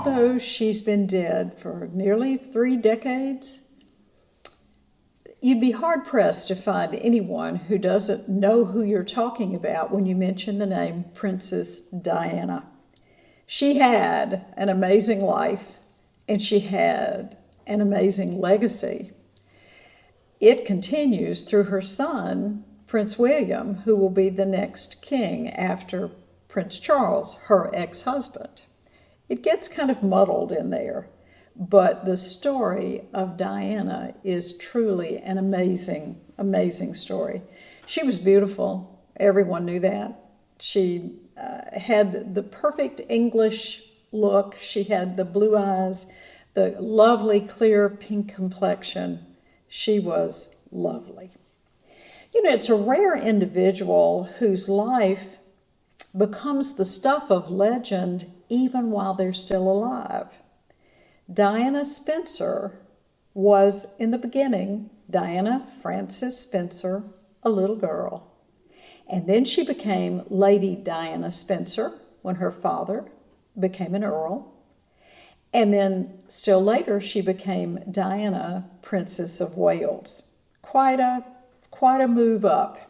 although she's been dead for nearly 3 decades, you'd be hard-pressed to find anyone who doesn't know who you're talking about when you mention the name Princess Diana. She had an amazing life, and she had an amazing legacy. It continues through her son, Prince William, who will be the next king after Prince Charles, her ex-husband. It gets kind of muddled in there, but the story of Diana is truly an amazing, amazing story. She was beautiful. Everyone knew that. She had the perfect English look. She had the blue eyes, the lovely, clear pink complexion. She was lovely. You know, it's a rare individual whose life becomes the stuff of legend even while they're still alive. Diana Spencer was, in the beginning, Diana Frances Spencer, a little girl. And then she became Lady Diana Spencer when her father became an earl. And then still later, she became Diana, Princess of Wales. Quite a move up.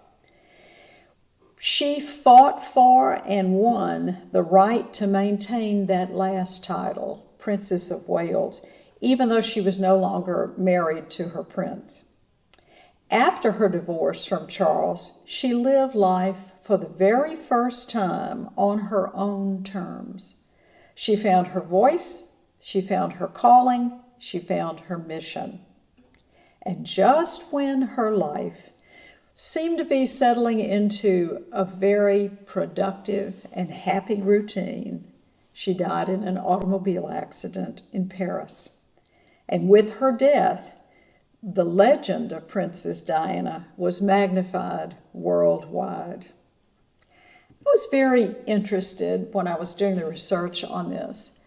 She fought for and won the right to maintain that last title, Princess of Wales, even though she was no longer married to her prince. After her divorce from Charles, she lived life for the very first time on her own terms. She found her voice, she found her calling, she found her mission. And just when her life seemed to be settling into a very productive and happy routine, she died in an automobile accident in Paris. And with her death, the legend of Princess Diana was magnified worldwide. I was very interested when I was doing the research on this,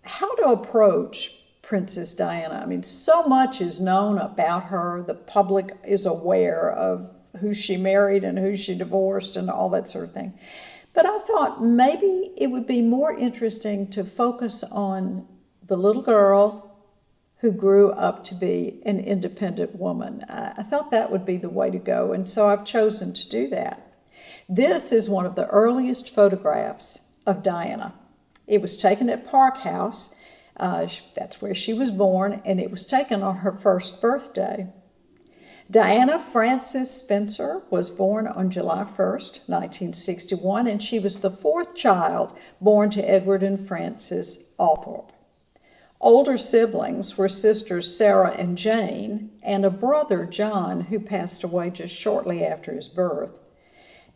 how to approach Princess Diana. I mean, so much is known about her. The public is aware of who she married and who she divorced and all that sort of thing. But I thought maybe it would be more interesting to focus on the little girl who grew up to be an independent woman. I thought that would be the way to go, and so I've chosen to do that. This is one of the earliest photographs of Diana. It was taken at Park House. That's where she was born, and it was taken on her first birthday. Diana Frances Spencer was born on July 1st, 1961, and she was the 4th child born to Edward and Frances Althorpe. Older siblings were sisters Sarah and Jane, and a brother, John, who passed away just shortly after his birth.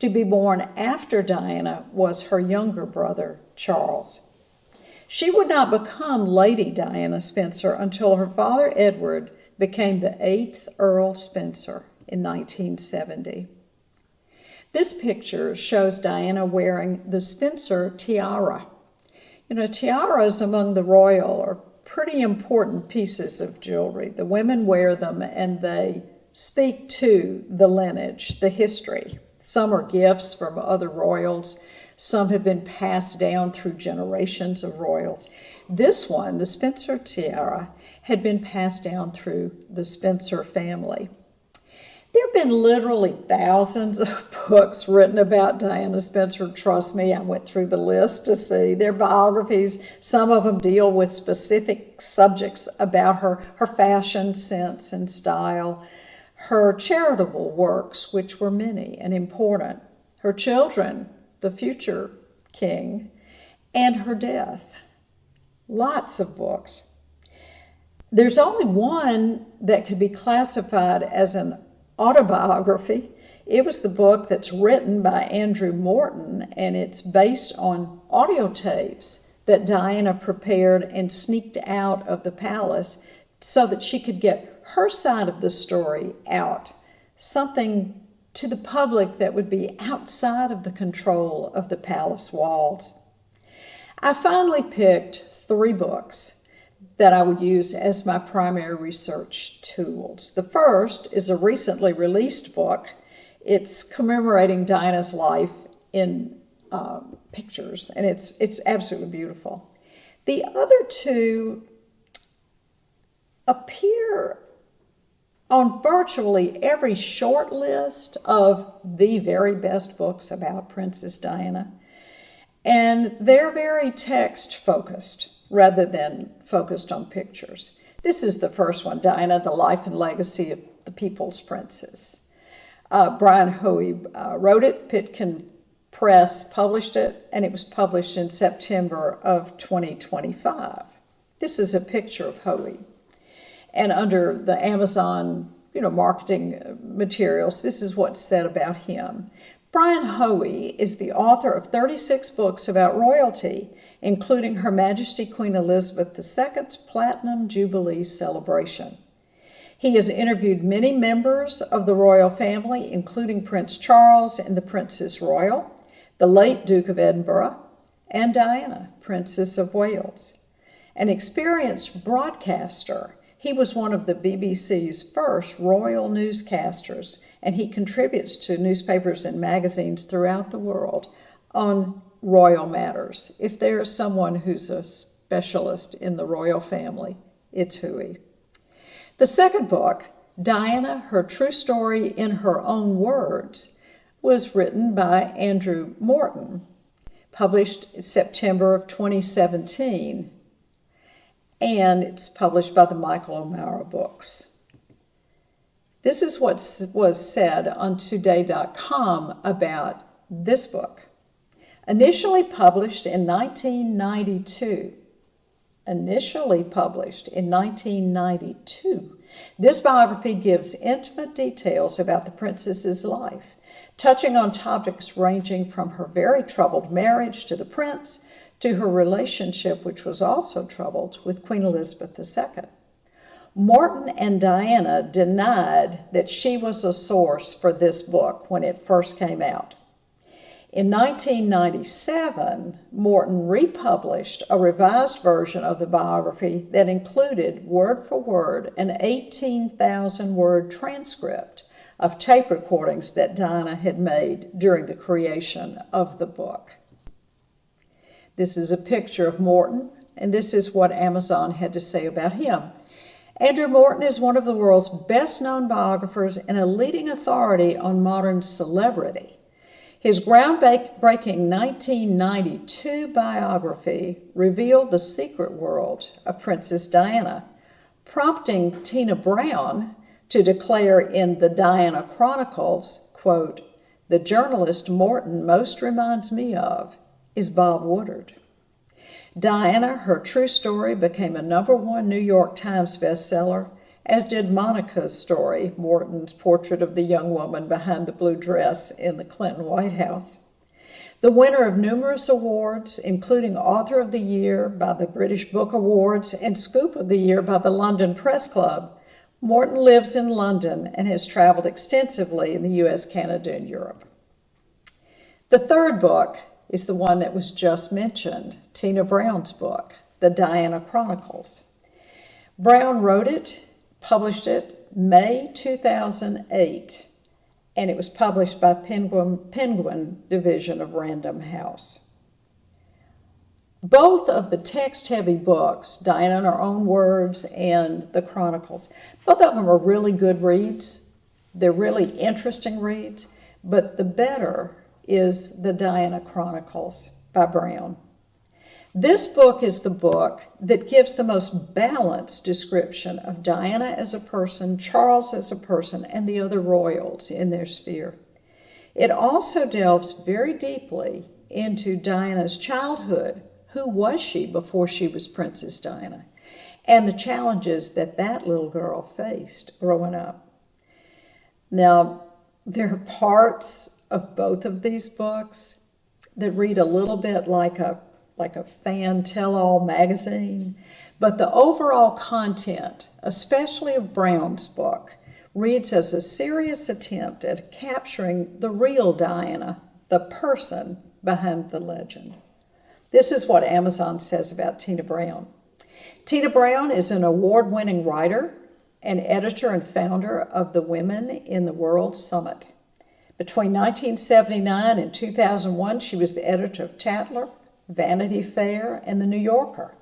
To be born after Diana was her younger brother, Charles. She would not become Lady Diana Spencer until her father, Edward, became the 8th Earl Spencer in 1970. This picture shows Diana wearing the Spencer tiara. You know, tiaras among the royal are pretty important pieces of jewelry. The women wear them and they speak to the lineage, the history. Some are gifts from other royals. Some have been passed down through generations of royals. This one, the Spencer tiara, had been passed down through the Spencer family. There have been literally thousands of books written about Diana Spencer. Trust me, I went through the list to see their biographies. Some of them deal with specific subjects about her fashion sense and style, her charitable works, which were many and important, her children, the future king, and her death. Lots of books. There's only one that could be classified as an autobiography. It was the book that's written by Andrew Morton, and it's based on audio tapes that Diana prepared and sneaked out of the palace so that she could get her side of the story out, something to the public that would be outside of the control of the palace walls. I finally picked 3 books that I would use as my primary research tools. The first is a recently released book. It's commemorating Diana's life in pictures, and it's absolutely beautiful. The other two appear on virtually every short list of the very best books about Princess Diana. And they're very text-focused rather than focused on pictures. This is the first one, Diana, The Life and Legacy of the People's Princess. Brian Hoey wrote it, Pitkin Press published it, and it was published in September of 2025. This is a picture of Hoey. And under the Amazon, marketing materials, this is what's said about him. Brian Hoey is the author of 36 books about royalty, including Her Majesty Queen Elizabeth II's Platinum Jubilee celebration. He has interviewed many members of the royal family, including Prince Charles and the Princess Royal, the late Duke of Edinburgh, and Diana, Princess of Wales. An experienced broadcaster, he was one of the BBC's first royal newscasters, and he contributes to newspapers and magazines throughout the world on royal matters. If there's someone who's a specialist in the royal family, it's Hoey. The second book, Diana, Her True Story in Her Own Words, was written by Andrew Morton, published in September of 2017, and it's published by the Michael O'Mara Books. This is what was said on Today.com about this book. Initially published in 1992, this biography gives intimate details about the princess's life, touching on topics ranging from her very troubled marriage to the prince to her relationship, which was also troubled, with Queen Elizabeth II. Morton and Diana denied that she was a source for this book when it first came out. In 1997, Morton republished a revised version of the biography that included, word for word, an 18,000-word transcript of tape recordings that Diana had made during the creation of the book. This is a picture of Morton, and this is what Amazon had to say about him. Andrew Morton is one of the world's best-known biographers and a leading authority on modern celebrity. His groundbreaking 1992 biography revealed the secret world of Princess Diana, prompting Tina Brown to declare in the Diana Chronicles, quote, "The journalist Morton most reminds me of is Bob Woodward." Diana, Her True Story became a #1 New York Times bestseller, as did Monica's Story, Morton's portrait of the young woman behind the blue dress in the Clinton White House. The winner of numerous awards, including Author of the Year by the British Book Awards and Scoop of the Year by the London Press Club, Morton lives in London and has traveled extensively in the US, Canada, and Europe. The third book is the one that was just mentioned, Tina Brown's book, The Diana Chronicles. Brown wrote it, published it May 2008, and it was published by Penguin Division of Random House. Both of the text-heavy books, Diana in Her Own Words and the Chronicles, both of them are really good reads. They're really interesting reads, but the better is the Diana Chronicles by Brown. This book is the book that gives the most balanced description of Diana as a person, Charles as a person, and the other royals in their sphere. It also delves very deeply into Diana's childhood. Who was she before she was Princess Diana? And the challenges that that little girl faced growing up. Now, there are parts of both of these books that read a little bit like a fan tell-all magazine, but the overall content, especially of Brown's book, reads as a serious attempt at capturing the real Diana, the person behind the legend. This is what Amazon says about Tina Brown. Tina Brown is an award-winning writer and editor and founder of the Women in the World Summit. Between 1979 and 2001, she was the editor of Tatler, Vanity Fair, and The New Yorker.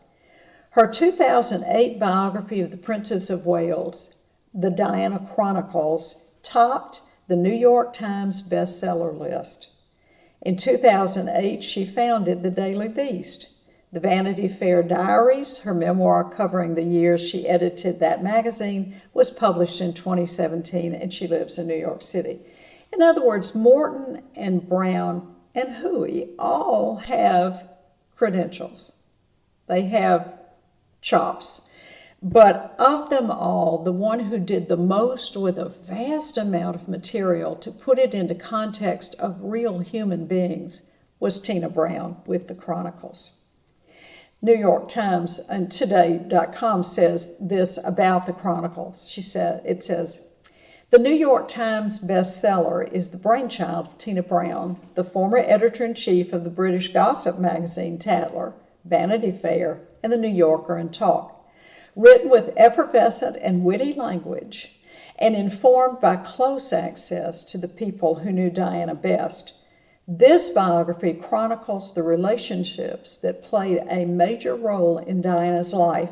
Her 2008 biography of the Princess of Wales, The Diana Chronicles, topped the New York Times bestseller list. In 2008, she founded the Daily Beast. The Vanity Fair Diaries, her memoir covering the years she edited that magazine, was published in 2017, and she lives in New York City. In other words, Morton and Brown and Huey all have credentials. They have chops. But of them all, the one who did the most with a vast amount of material to put it into context of real human beings was Tina Brown with the Chronicles. New York Times and Today.com says this about the Chronicles. It says, the New York Times bestseller is the brainchild of Tina Brown, the former editor-in-chief of the British gossip magazine Tatler, Vanity Fair, and the New Yorker and Talk. Written with effervescent and witty language and informed by close access to the people who knew Diana best, this biography chronicles the relationships that played a major role in Diana's life,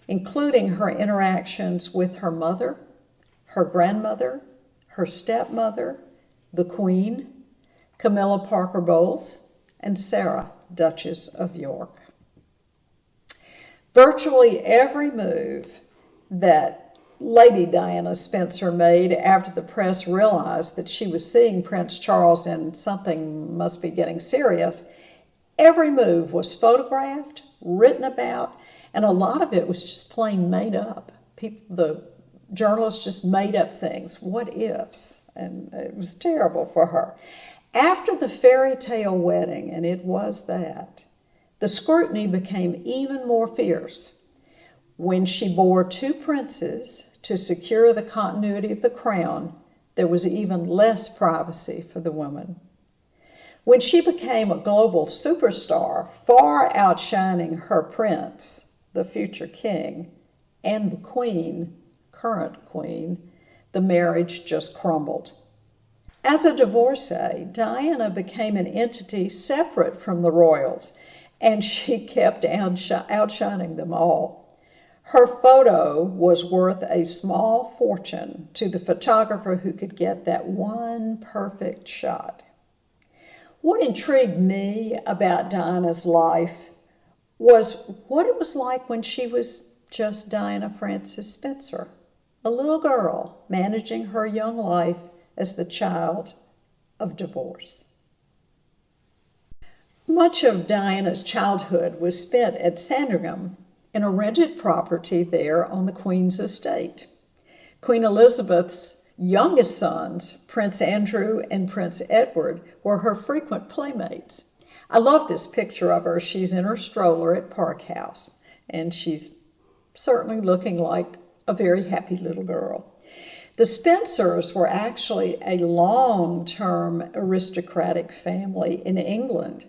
including her interactions with her mother, her grandmother, her stepmother, the Queen, Camilla Parker Bowles, and Sarah, Duchess of York. Virtually every move that Lady Diana Spencer made after the press realized that she was seeing Prince Charles and something must be getting serious, every move was photographed, written about, and a lot of it was just plain made up. The journalists just made up things, what ifs, and it was terrible for her. After the fairy tale wedding, and it was that, the scrutiny became even more fierce. When she bore two princes to secure the continuity of the crown, there was even less privacy for the woman. When she became a global superstar, far outshining her prince, the future king, and the queen, current queen, the marriage just crumbled. As a divorcee, Diana became an entity separate from the royals, and she kept outshining them all. Her photo was worth a small fortune to the photographer who could get that one perfect shot. What intrigued me about Diana's life was what it was like when she was just Diana Frances Spencer, a little girl managing her young life as the child of divorce. Much of Diana's childhood was spent at Sandringham, in a rented property there on the Queen's estate. Queen Elizabeth's youngest sons, Prince Andrew and Prince Edward, were her frequent playmates. I love this picture of her. She's in her stroller at Park House, and she's certainly looking like a very happy little girl. The Spencers were actually a long-term aristocratic family in England.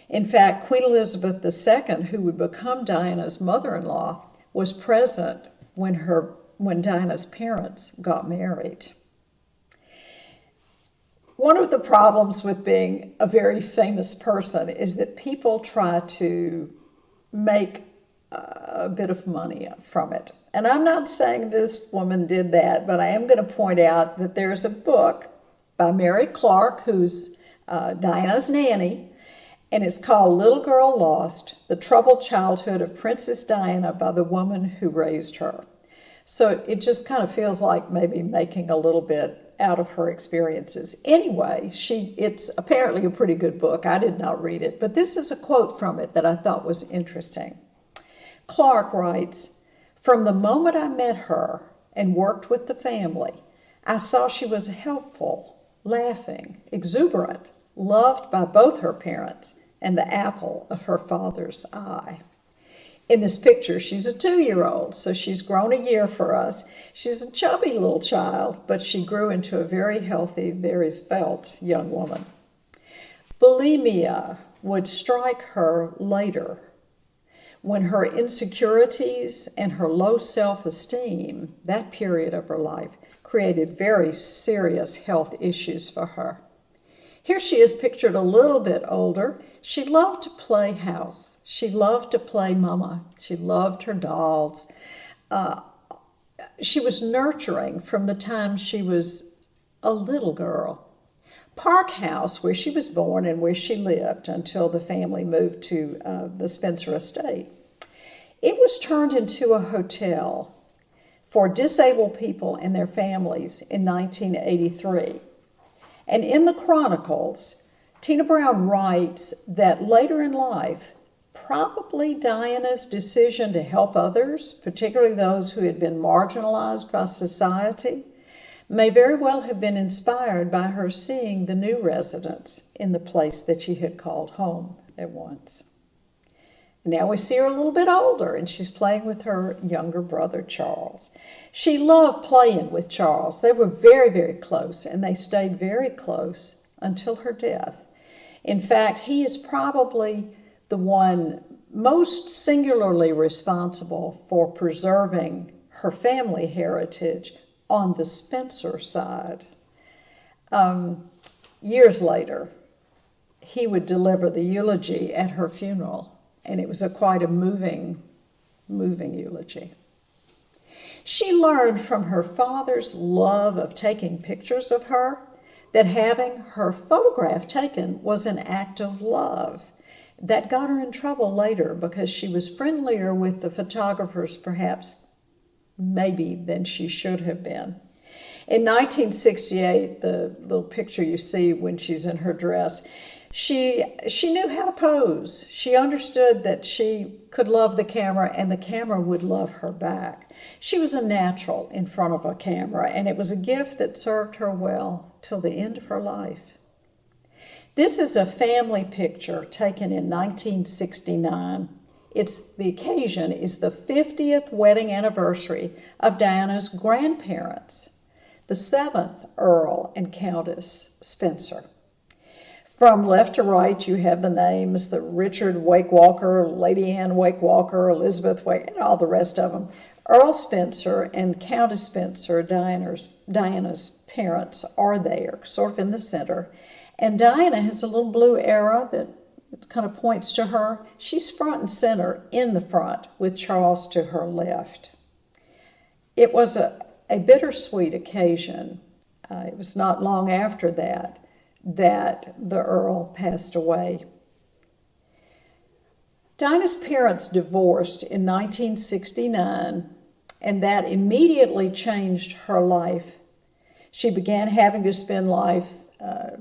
In fact, Queen Elizabeth II, who would become Diana's mother-in-law, was present when Diana's parents got married. One of the problems with being a very famous person is that people try to make a bit of money from it. And I'm not saying this woman did that, but I am going to point out that there's a book by Mary Clark, who's Diana's nanny, and it's called Little Girl Lost, The Troubled Childhood of Princess Diana by the Woman Who Raised Her. So it just kind of feels like maybe making a little bit out of her experiences. Anyway, it's apparently a pretty good book. I did not read it, but this is a quote from it that I thought was interesting. Clark writes, "From the moment I met her and worked with the family, I saw she was helpful, laughing, exuberant, loved by both her parents, and the apple of her father's eye." In this picture, she's a 2-year-old, so she's grown a year for us. She's a chubby little child, but she grew into a very healthy, very svelte young woman. Bulimia would strike her later, when her insecurities and her low self-esteem, that period of her life, created very serious health issues for her. Here she is pictured a little bit older. She loved to play house. She loved to play mama. She loved her dolls. She was nurturing from the time she was a little girl. Park House, where she was born and where she lived until the family moved to the Spencer estate, it was turned into a hotel for disabled people and their families in 1983. And in the Chronicles, Tina Brown writes that later in life, probably Diana's decision to help others, particularly those who had been marginalized by society, may very well have been inspired by her seeing the new residents in the place that she had called home at once. Now we see her a little bit older, and she's playing with her younger brother, Charles. She loved playing with Charles. They were very, very close, and they stayed very close until her death. In fact, he is probably the one most singularly responsible for preserving her family heritage on the Spencer side. Years later, he would deliver the eulogy at her funeral, and it was quite a moving eulogy. She learned from her father's love of taking pictures of her that having her photograph taken was an act of love. That got her in trouble later because she was friendlier with the photographers, perhaps, maybe, than she should have been. In 1968, the little picture you see when she's in her dress, she knew how to pose. She understood that she could love the camera and the camera would love her back. She was a natural in front of a camera, and it was a gift that served her well till the end of her life. This is a family picture taken in 1969. The occasion is the 50th wedding anniversary of Diana's grandparents, the 7th Earl and Countess Spencer. From left to right, you have the names, the Richard Wake Walker, Lady Anne Wake Walker, Elizabeth Wake, and all the rest of them. Earl Spencer and Countess Spencer, Diana's parents, are there, sort of in the center. And Diana has a little blue arrow that kind of points to her. She's front and center in the front with Charles to her left. It was a bittersweet occasion. It was not long after that the Earl passed away. Diana's parents divorced in 1969, and that immediately changed her life. She began having to spend life,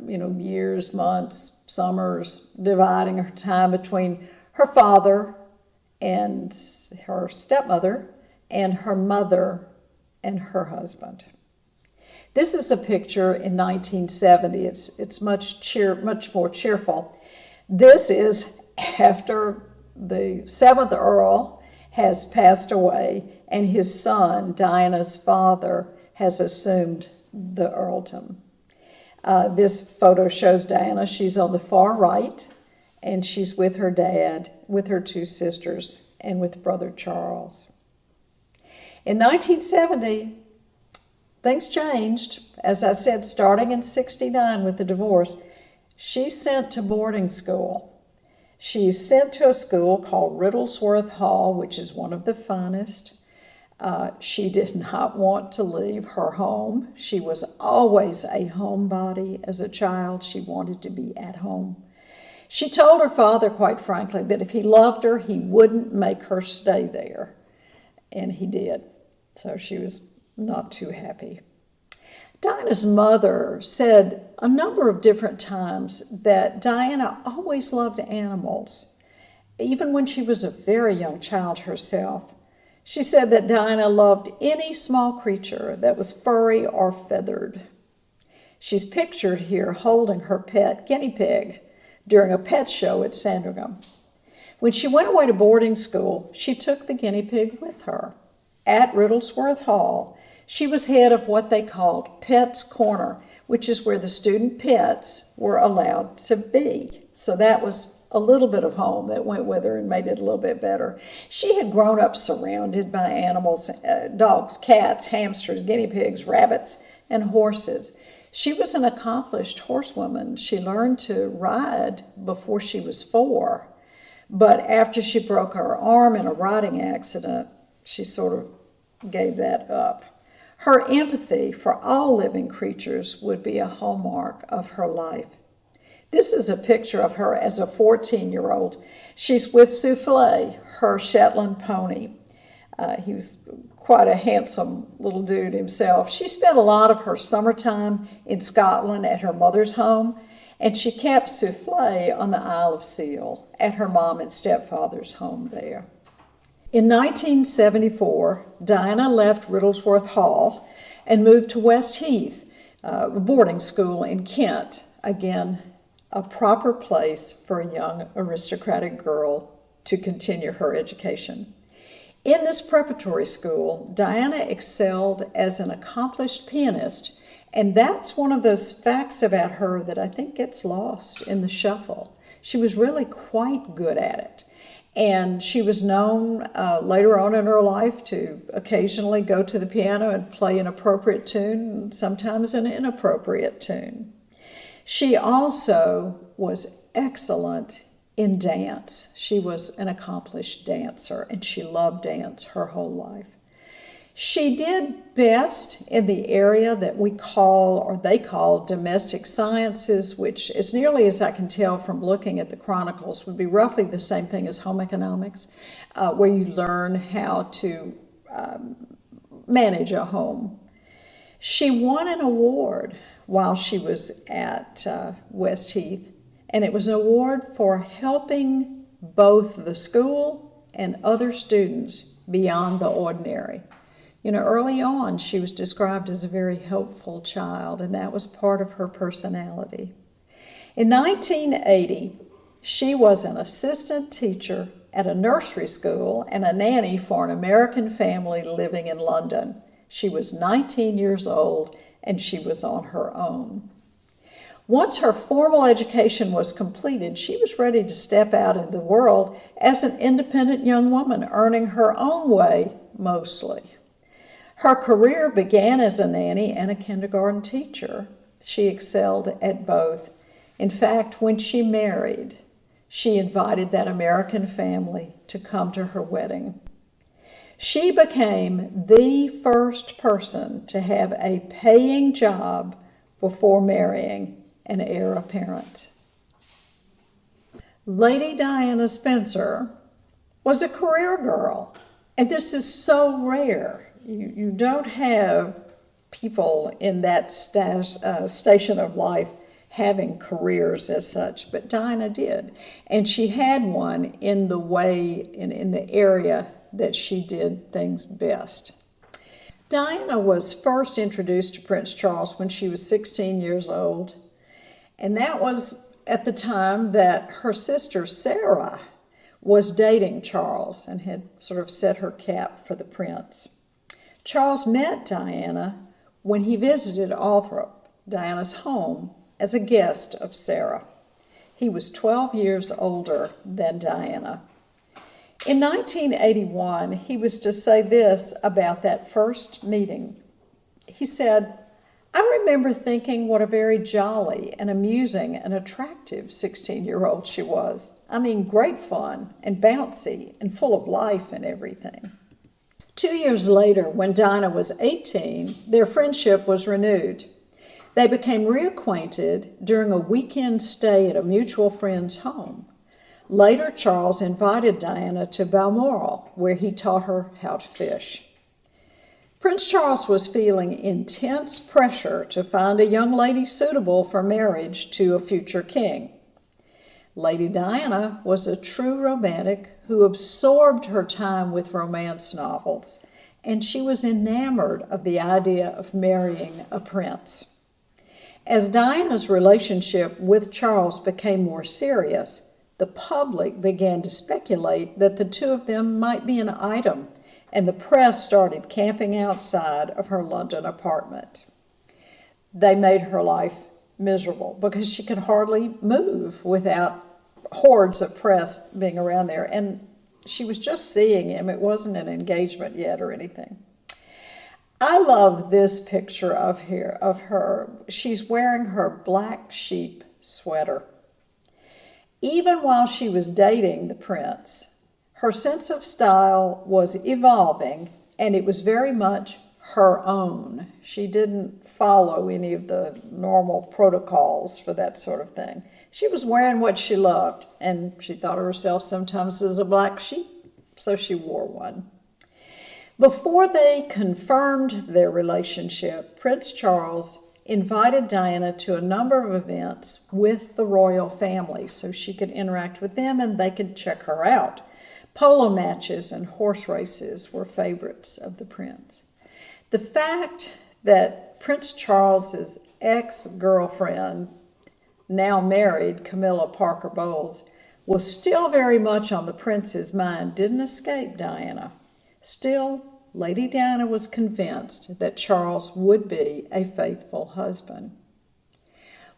years, months, summers, dividing her time between her father and her stepmother and her mother and her husband. This is a picture in 1970. It's much more cheerful. This is after the 7th Earl has passed away and his son, Diana's father, has assumed the earldom. This photo shows Diana. She's on the far right, and she's with her dad, with her 2 sisters, and with brother Charles. In 1970, things changed. As I said, starting in 1969 with the divorce, she's sent to boarding school. She's sent to a school called Riddlesworth Hall, which is one of the finest. She did not want to leave her home. She was always a homebody as a child. She wanted to be at home. She told her father, quite frankly, that if he loved her, he wouldn't make her stay there. And he did. So she was not too happy. Diana's mother said a number of different times that Diana always loved animals, even when she was a very young child herself. She said that Diana loved any small creature that was furry or feathered. She's pictured here holding her pet guinea pig during a pet show at Sandringham. When she went away to boarding school, she took the guinea pig with her. At Riddlesworth Hall, she was head of what they called Pets Corner, which is where the student pets were allowed to be. So that was a little bit of home that went with her and made it a little bit better. She had grown up surrounded by animals, dogs, cats, hamsters, guinea pigs, rabbits, and horses. She was an accomplished horsewoman. She learned to ride before she was 4, but after she broke her arm in a riding accident, she sort of gave that up. Her empathy for all living creatures would be a hallmark of her life. This is a picture of her as a 14-year-old. She's with Souffle, her Shetland pony. He was quite a handsome little dude himself. She spent a lot of her summertime in Scotland at her mother's home, and she kept Souffle on the Isle of Seal at her mom and stepfather's home there. In 1974, Diana left Riddlesworth Hall and moved to West Heath, a boarding school in Kent. Again, a proper place for a young aristocratic girl to continue her education. In this preparatory school, Diana excelled as an accomplished pianist, and that's one of those facts about her that I think gets lost in the shuffle. She was really quite good at it, and she was known later on in her life to occasionally go to the piano and play an appropriate tune, sometimes an inappropriate tune. She also was excellent in dance. She was an accomplished dancer, and she loved dance her whole life. She did best in the area that we call, or they call, domestic sciences, which, as nearly as I can tell from looking at the chronicles, would be roughly the same thing as home economics, where you learn how to manage a home. She won an award while she was at West Heath, and it was an award for helping both the school and other students beyond the ordinary. You know, early on, she was described as a very helpful child, and that was part of her personality. In 1980, she was an assistant teacher at a nursery school and a nanny for an American family living in London. She was 19 years old, and she was on her own. Once her formal education was completed, she was ready to step out into the world as an independent young woman, earning her own way mostly. Her career began as a nanny and a kindergarten teacher. She excelled at both. In fact, when she married, she invited that American family to come to her wedding. She became the first person to have a paying job before marrying an heir apparent. Lady Diana Spencer was a career girl, and this is so rare. You don't have people in that station of life having careers as such, but Diana did, and she had one in the way, in the area that she did things best. Diana was first introduced to Prince Charles when she was 16 years old, and that was at the time that her sister Sarah was dating Charles and had sort of set her cap for the prince. Charles met Diana when he visited Althorp, Diana's home, as a guest of Sarah. He was 12 years older than Diana. In 1981, he was to say this about that first meeting. He said, "I remember thinking what a very jolly and amusing and attractive 16-year-old she was. I mean, great fun and bouncy and full of life and everything." 2 years later, when Diana was 18, their friendship was renewed. They became reacquainted during a weekend stay at a mutual friend's home. Later, Charles invited Diana to Balmoral, where he taught her how to fish. Prince Charles was feeling intense pressure to find a young lady suitable for marriage to a future king. Lady Diana was a true romantic who absorbed her time with romance novels, and she was enamored of the idea of marrying a prince. As Diana's relationship with Charles became more serious, the public began to speculate that the two of them might be an item, and the press started camping outside of her London apartment. They made her life miserable because she could hardly move without hordes of press being around there, and she was just seeing him. It wasn't an engagement yet or anything. I love this picture of her. She's wearing her black sheep sweater. Even while she was dating the prince, her sense of style was evolving, and it was very much her own. She didn't follow any of the normal protocols for that sort of thing. She was wearing what she loved, and she thought of herself sometimes as a black sheep, so she wore one. Before they confirmed their relationship, Prince Charles invited Diana to a number of events with the royal family so she could interact with them and they could check her out. Polo matches and horse races were favorites of the prince. The fact that Prince Charles's ex-girlfriend, now married Camilla Parker Bowles, was still very much on the prince's mind didn't escape Diana. Still, Lady Diana was convinced that Charles would be a faithful husband.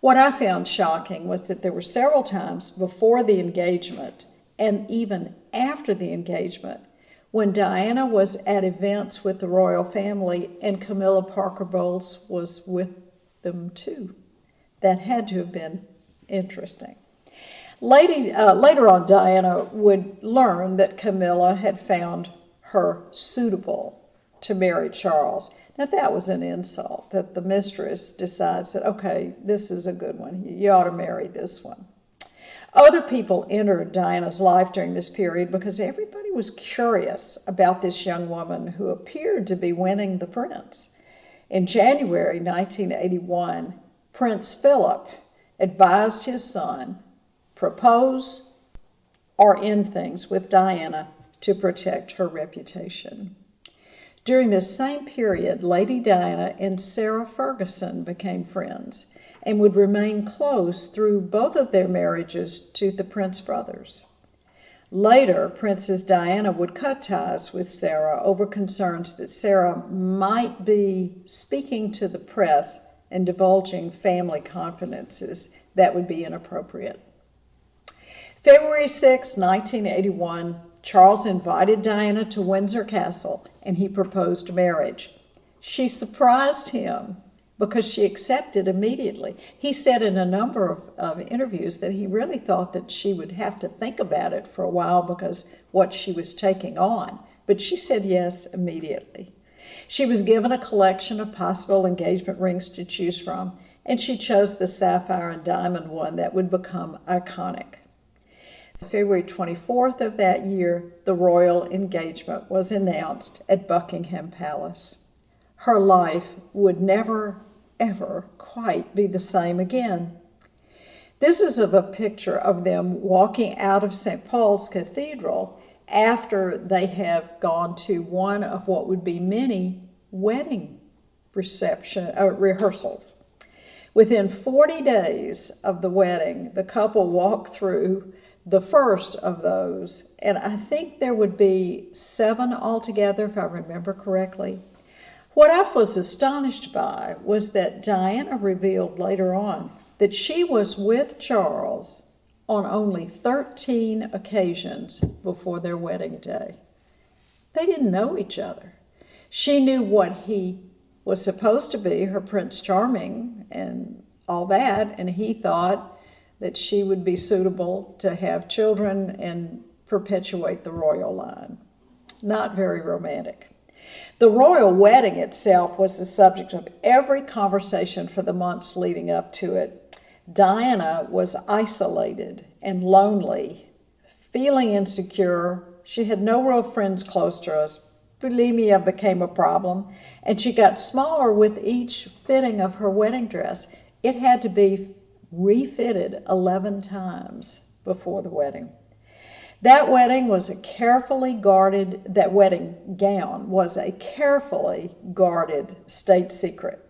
What I found shocking was that there were several times before the engagement and even after the engagement when Diana was at events with the royal family and Camilla Parker Bowles was with them too. That had to have been interesting. Later on, Diana would learn that Camilla had found her suitable to marry Charles. Now that was an insult, that the mistress decides that, okay, this is a good one. You ought to marry this one. Other people entered Diana's life during this period because everybody was curious about this young woman who appeared to be winning the prince. In January 1981, Prince Philip advised his son, propose or end things with Diana to protect her reputation. During this same period, Lady Diana and Sarah Ferguson became friends and would remain close through both of their marriages to the Prince brothers. Later, Princess Diana would cut ties with Sarah over concerns that Sarah might be speaking to the press and divulging family confidences that would be inappropriate. February 6, 1981, Charles invited Diana to Windsor Castle and he proposed marriage. She surprised him because she accepted immediately. He said in a number of interviews that he really thought that she would have to think about it for a while because what she was taking on, but she said yes immediately. She was given a collection of possible engagement rings to choose from, and she chose the sapphire and diamond one that would become iconic. February 24th of that year, the royal engagement was announced at Buckingham Palace. Her life would never, ever quite be the same again. This is of a picture of them walking out of St. Paul's Cathedral after they have gone to one of what would be many wedding rehearsals. Within 40 days of the wedding, the couple walked through the first of those, and I think there would be 7 altogether, if I remember correctly. What I was astonished by was that Diana revealed later on that she was with Charles on only 13 occasions before their wedding day. They didn't know each other. She knew what he was supposed to be, her Prince Charming and all that, and he thought that she would be suitable to have children and perpetuate the royal line. Not very romantic. The royal wedding itself was the subject of every conversation for the months leading up to it. Diana was isolated and lonely, feeling insecure. She had no real friends close to us. Bulimia became a problem, and she got smaller with each fitting of her wedding dress. It had to be refitted 11 times before the wedding. That wedding gown was a carefully guarded state secret.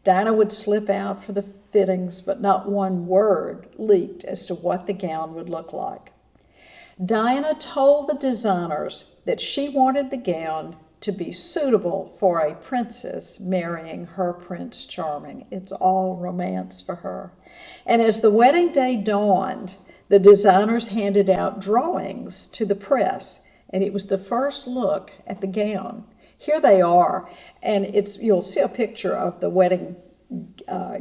Diana would slip out for the fittings, but not one word leaked as to what the gown would look like. Diana told the designers that she wanted the gown to be suitable for a princess marrying her Prince Charming. It's all romance for her. And as the wedding day dawned, the designers handed out drawings to the press, and it was the first look at the gown. Here they are, and you'll see a picture of the wedding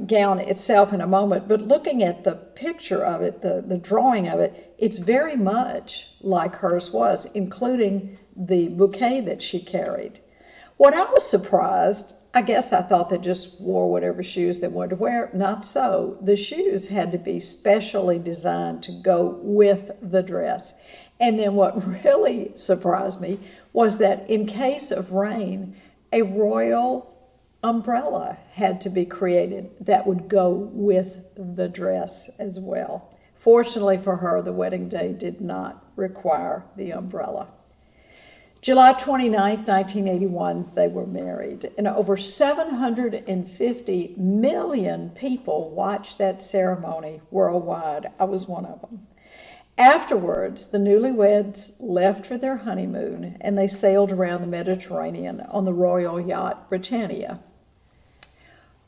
gown itself in a moment, but looking at the picture of it, the drawing of it, it's very much like hers was, including the bouquet that she carried. When I was surprised, I guess I thought they just wore whatever shoes they wanted to wear. Not so. The shoes had to be specially designed to go with the dress. And then what really surprised me was that in case of rain, a royal umbrella had to be created that would go with the dress as well. Fortunately for her, the wedding day did not require the umbrella. July 29th, 1981, they were married, and over 750 million people watched that ceremony worldwide. I was one of them. Afterwards, the newlyweds left for their honeymoon, and they sailed around the Mediterranean on the royal yacht Britannia.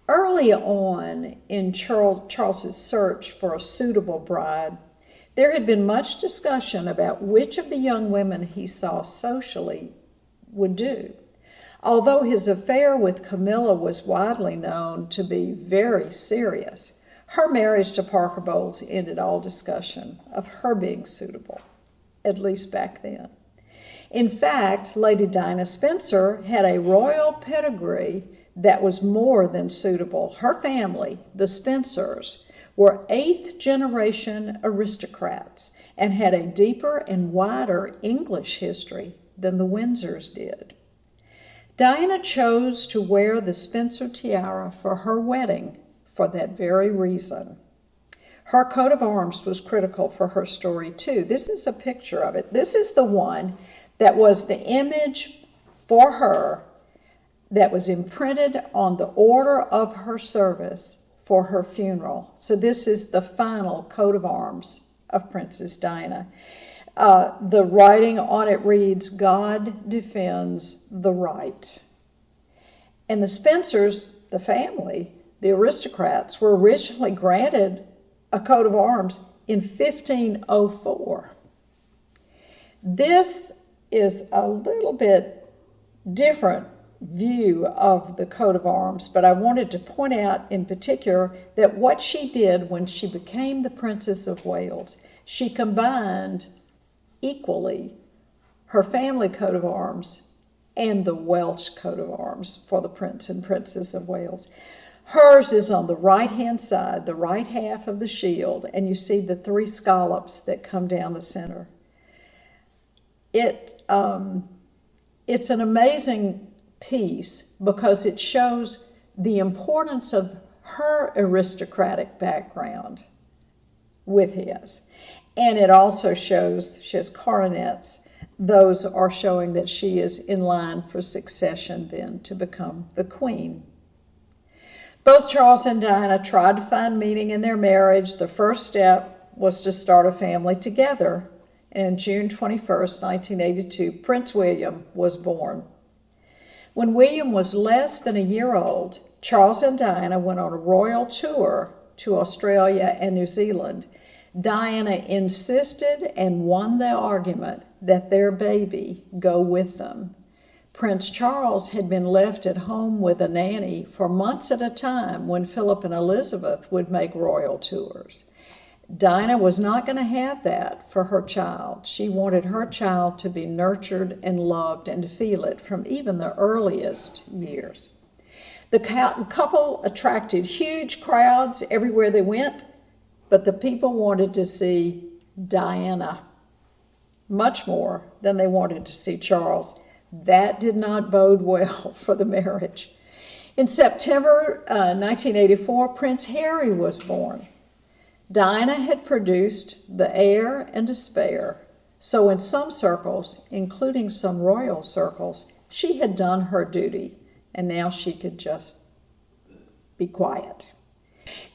Early on in Charles's search for a suitable bride, there had been much discussion about which of the young women he saw socially would do. Although his affair with Camilla was widely known to be very serious, her marriage to Parker Bowles ended all discussion of her being suitable, at least back then. In fact, Lady Dinah Spencer had a royal pedigree that was more than suitable. Her family, the Spencers, were 8th generation aristocrats and had a deeper and wider English history than the Windsors did. Diana chose to wear the Spencer tiara for her wedding for that very reason. Her coat of arms was critical for her story too. This is a picture of it. This is the one that was the image for her that was imprinted on the order of her service for her funeral. So this is the final coat of arms of Princess Diana. The writing on it reads, "God defends the right." And the Spencers, the family, the aristocrats, were originally granted a coat of arms in 1504. This is a little bit different view of the coat of arms, but I wanted to point out in particular that what she did when she became the Princess of Wales, she combined equally her family coat of arms and the Welsh coat of arms for the Prince and Princess of Wales. Hers is on the right-hand side, the right half of the shield, and you see the 3 scallops that come down the center. It's an amazing piece because it shows the importance of her aristocratic background with his. And it also shows she has coronets. Those are showing that she is in line for succession then to become the queen. Both Charles and Diana tried to find meaning in their marriage. The first step was to start a family together. And on June 21st, 1982, Prince William was born. When William was less than a year old, Charles and Diana went on a royal tour to Australia and New Zealand. Diana insisted and won the argument that their baby go with them. Prince Charles had been left at home with a nanny for months at a time when Philip and Elizabeth would make royal tours. Diana was not going to have that for her child. She wanted her child to be nurtured and loved and to feel it from even the earliest years. The couple attracted huge crowds everywhere they went, but the people wanted to see Diana much more than they wanted to see Charles. That did not bode well for the marriage. In September 1984, Prince Harry was born. Diana had produced the heir and to spare, so in some circles, including some royal circles, she had done her duty, and now she could just be quiet.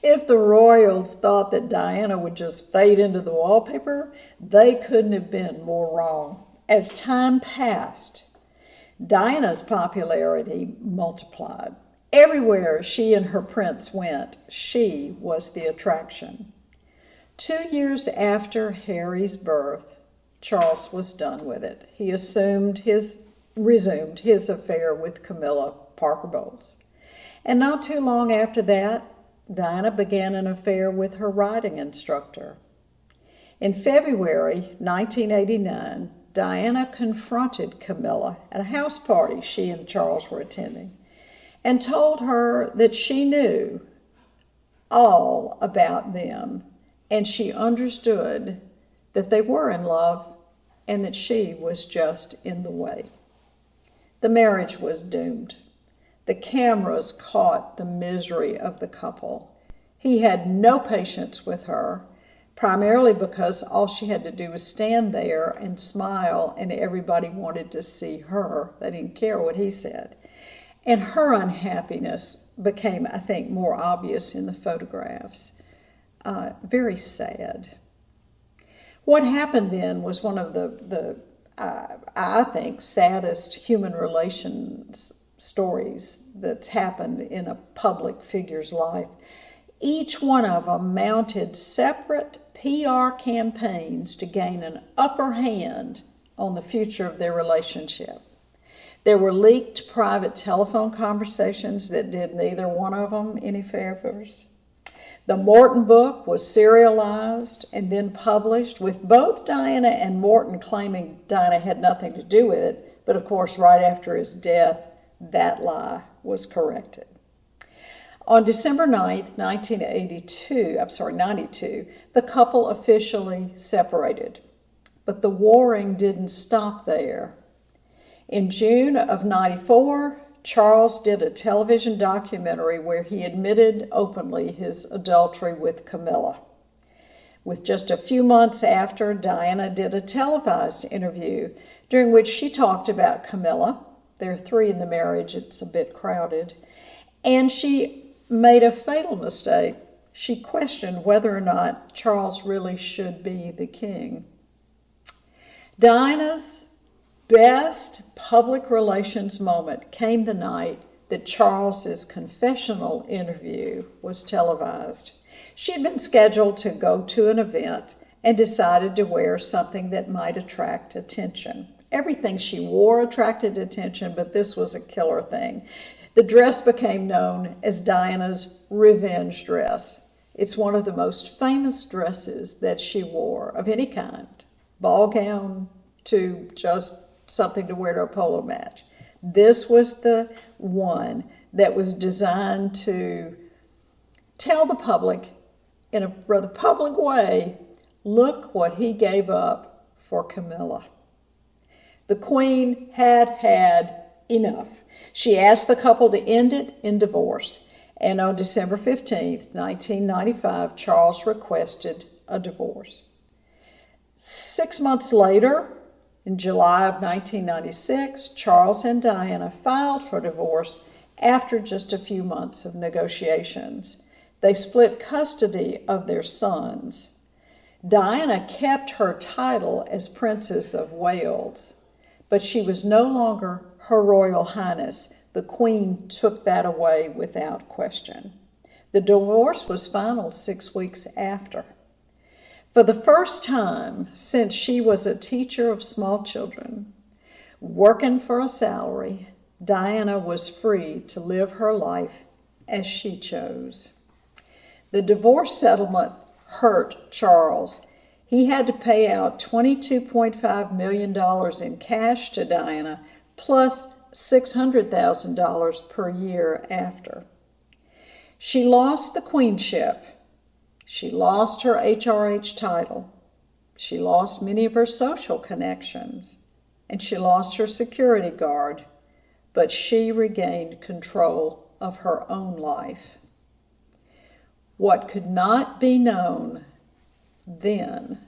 If the royals thought that Diana would just fade into the wallpaper, they couldn't have been more wrong. As time passed, Diana's popularity multiplied. Everywhere she and her prince went, she was the attraction. 2 years after Harry's birth, Charles was done with it. He assumed his resumed his affair with Camilla Parker Bowles. And not too long after that, Diana began an affair with her riding instructor. In February 1989, Diana confronted Camilla at a house party she and Charles were attending and told her that she knew all about them and she understood that they were in love and that she was just in the way. The marriage was doomed. The cameras caught the misery of the couple. He had no patience with her, primarily because all she had to do was stand there and smile, and everybody wanted to see her. They didn't care what he said. And her unhappiness became, I think, more obvious in the photographs. Very sad. What happened then was one of I think, saddest human relations stories that's happened in a public figure's life. Each one of them mounted separate PR campaigns to gain an upper hand on the future of their relationship. There were leaked private telephone conversations that did neither one of them any favors. The Morton book was serialized and then published, with both Diana and Morton claiming Diana had nothing to do with it, but of course right after his death, that lie was corrected. On December 9th, 92, the couple officially separated, but the warring didn't stop there. In June of 94, Charles did a television documentary where he admitted openly his adultery with Camilla. With just a few months after, Diana did a televised interview during which she talked about Camilla. There are 3 in the marriage, it's a bit crowded. And she made a fatal mistake. She questioned whether or not Charles really should be the king. Diana's best public relations moment came the night that Charles's confessional interview was televised. She had been scheduled to go to an event and decided to wear something that might attract attention. Everything she wore attracted attention, but this was a killer thing. The dress became known as Diana's revenge dress. It's one of the most famous dresses that she wore of any kind, ball gown to just something to wear to a polo match. This was the one that was designed to tell the public in a rather public way, look what he gave up for Camilla. The Queen had had enough. She asked the couple to end it in divorce, and on December 15th, 1995, Charles requested a divorce. 6 months later, in July of 1996, Charles and Diana filed for divorce after just a few months of negotiations. They split custody of their sons. Diana kept her title as Princess of Wales, but she was no longer Her Royal Highness. The Queen took that away without question. The divorce was final 6 weeks after. For the first time since she was a teacher of small children, working for a salary, Diana was free to live her life as she chose. The divorce settlement hurt Charles. He had to pay out $22.5 million in cash to Diana, plus $600,000 per year after. She lost the queenship. She lost her HRH title. She lost many of her social connections, and she lost her security guard, but she regained control of her own life. What could not be known then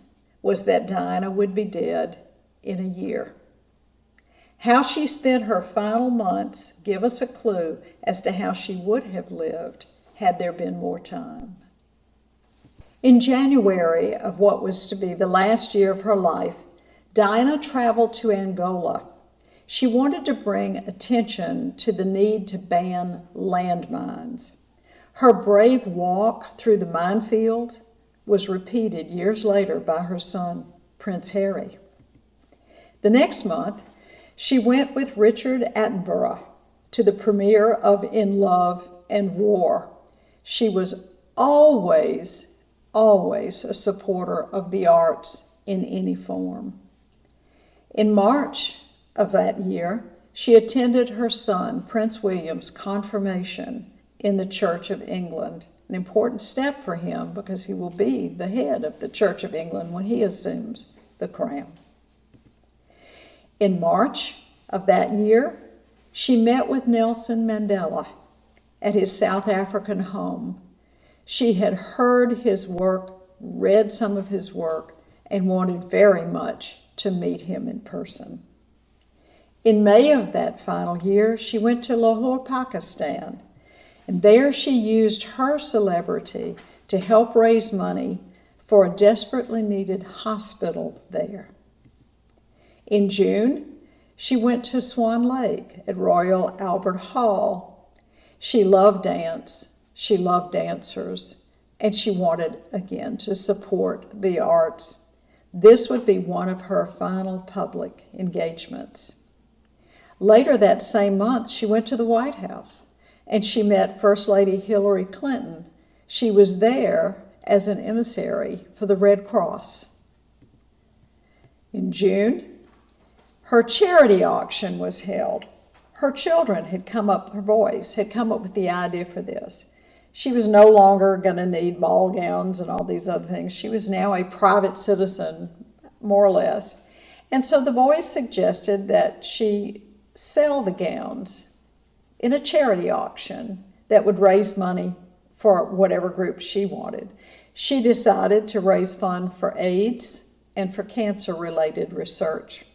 was that Diana would be dead in a year. How she spent her final months give us a clue as to how she would have lived had there been more time. In January of what was to be the last year of her life, Diana traveled to Angola. She wanted to bring attention to the need to ban landmines. Her brave walk through the minefield was repeated years later by her son, Prince Harry. The next month, She went with Richard Attenborough to the premiere of In Love and War. She was always a supporter of the arts in any form. In March of that year, she attended her son, Prince William's confirmation in the Church of England, an important step for him because he will be the head of the Church of England when he assumes the crown. In March of that year, she met with Nelson Mandela at his South African home. She had heard his work, read some of his work, and wanted very much to meet him in person. In May of that final year, she went to Lahore, Pakistan, and there she used her celebrity to help raise money for a desperately needed hospital there. In June, she went to Swan Lake at Royal Albert Hall. She loved dance, she loved dancers, and she wanted, again, to support the arts. This would be one of her final public engagements. Later that same month, she went to the White House and she met First Lady Hillary Clinton. She was there as an emissary for the Red Cross. In June, her charity auction was held. Her children had come up, her boys had come up with the idea for this. She was no longer going to need ball gowns and all these other things. She was now a private citizen, more or less. And so the boys suggested that she sell the gowns in a charity auction that would raise money for whatever group she wanted. She decided to raise funds for AIDS and for cancer-related research.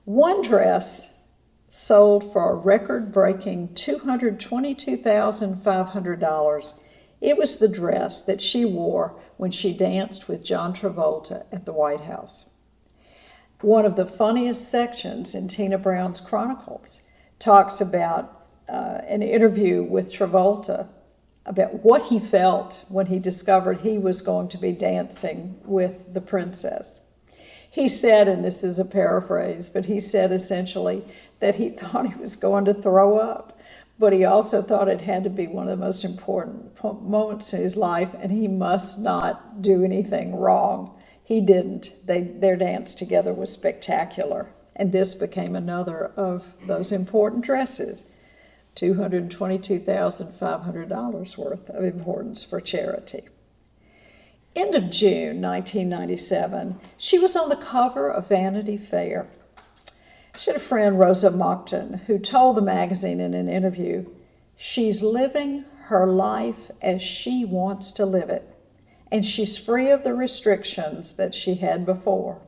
One dress sold for a record-breaking $222,500. It was the dress that she wore when she danced with John Travolta at the White House. One of the funniest sections in Tina Brown's Chronicles talks about an interview with Travolta about what he felt when he discovered he was going to be dancing with the princess. He said, and this is a paraphrase, but he said essentially that he thought he was going to throw up, but he also thought it had to be one of the most important moments in his life, and he must not do anything wrong. He didn't. Their dance together was spectacular, and this became another of those important dresses, $222,500 worth of importance for charity. End of June 1997, she was on the cover of Vanity Fair. She had a friend, Rosa Mockton, who told the magazine in an interview, "She's living her life as she wants to live it, and she's free of the restrictions that she had before.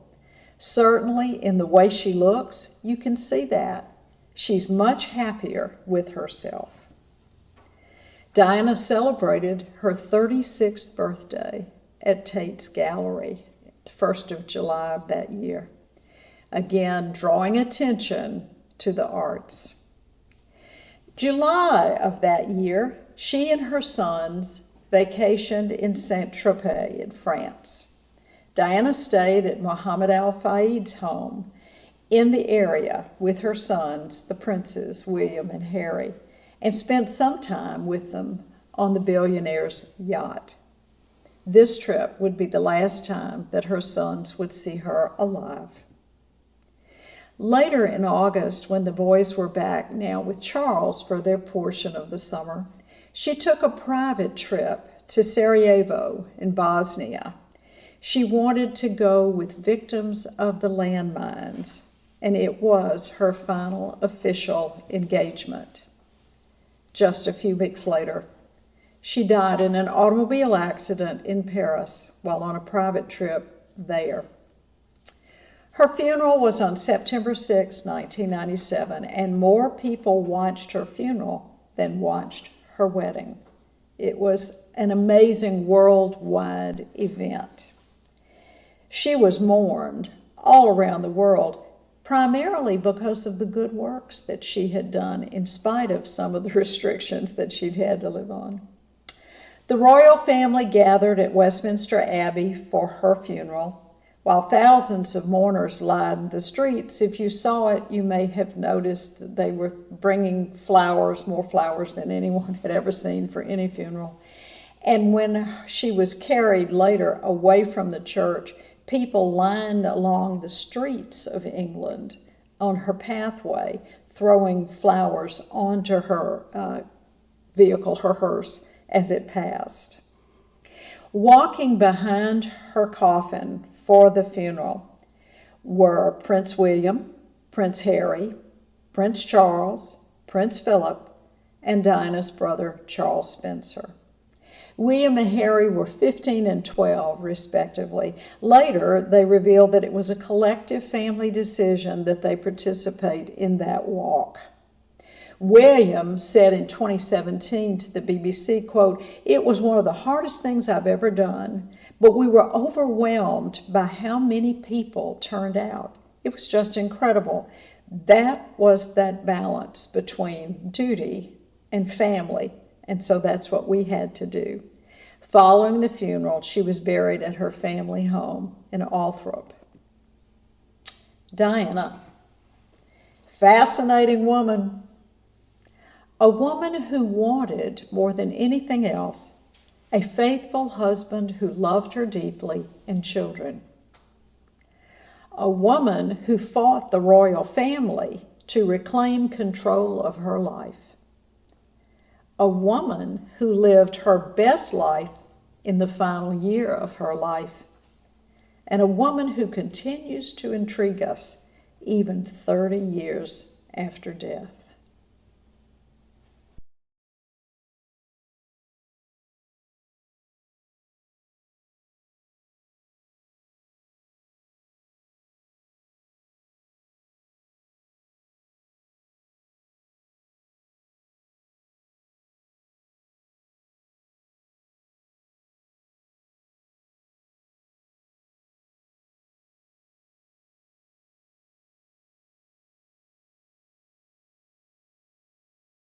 Certainly in the way she looks, you can see that. She's much happier with herself." Diana celebrated her 36th birthday at Tate's Gallery, the 1st of July of that year. Again, drawing attention to the arts. July of that year, she and her sons vacationed in Saint-Tropez in France. Diana stayed at Mohammed Al Fayed's home in the area with her sons, the princes, William and Harry, and spent some time with them on the billionaire's yacht. This trip would be the last time that her sons would see her alive. Later in August, when the boys were back now with Charles for their portion of the summer, she took a private trip to Sarajevo in Bosnia. She wanted to go with victims of the landmines, and it was her final official engagement. Just a few weeks later, she died in an automobile accident in Paris while on a private trip there. Her funeral was on September 6, 1997, and more people watched her funeral than watched her wedding. It was an amazing worldwide event. She was mourned all around the world, primarily because of the good works that she had done in spite of some of the restrictions that she'd had to live on. The royal family gathered at Westminster Abbey for her funeral. While thousands of mourners lined the streets, if you saw it, you may have noticed that they were bringing flowers, more flowers than anyone had ever seen for any funeral. And when she was carried later away from the church, people lined along the streets of England on her pathway, throwing flowers onto her vehicle, her hearse, as it passed. Walking behind her coffin for the funeral were Prince William, Prince Harry, Prince Charles, Prince Philip, and Diana's brother, Charles Spencer. William and Harry were 15 and 12, respectively. Later, they revealed that it was a collective family decision that they participate in that walk. William said in 2017 to the BBC, quote, "It was one of the hardest things I've ever done, but we were overwhelmed by how many people turned out. It was just incredible." That was that balance between duty and family, and so that's what we had to do. Following the funeral, she was buried at her family home in Althorp. Diana, fascinating woman. A woman who wanted, more than anything else, a faithful husband who loved her deeply and children. A woman who fought the royal family to reclaim control of her life. A woman who lived her best life in the final year of her life. And a woman who continues to intrigue us even 30 years after death.